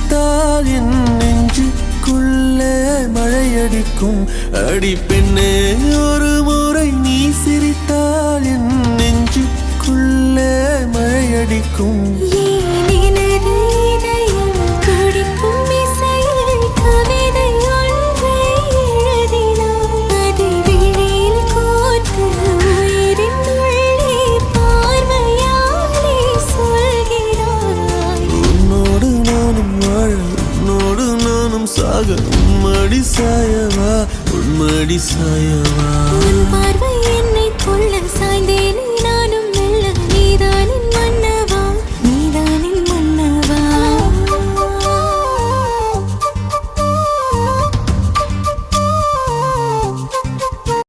சிரித்தால் என் நெஞ்சுக்குள்ளே மழையடிக்கும். அடி பெண்ணே, ஒரு முறை நீ சிரித்தால் என் நெஞ்சுக்குள்ளே மழையடிக்கும். சாக உம்மடி சாயவா, உன்மடி சாயவா.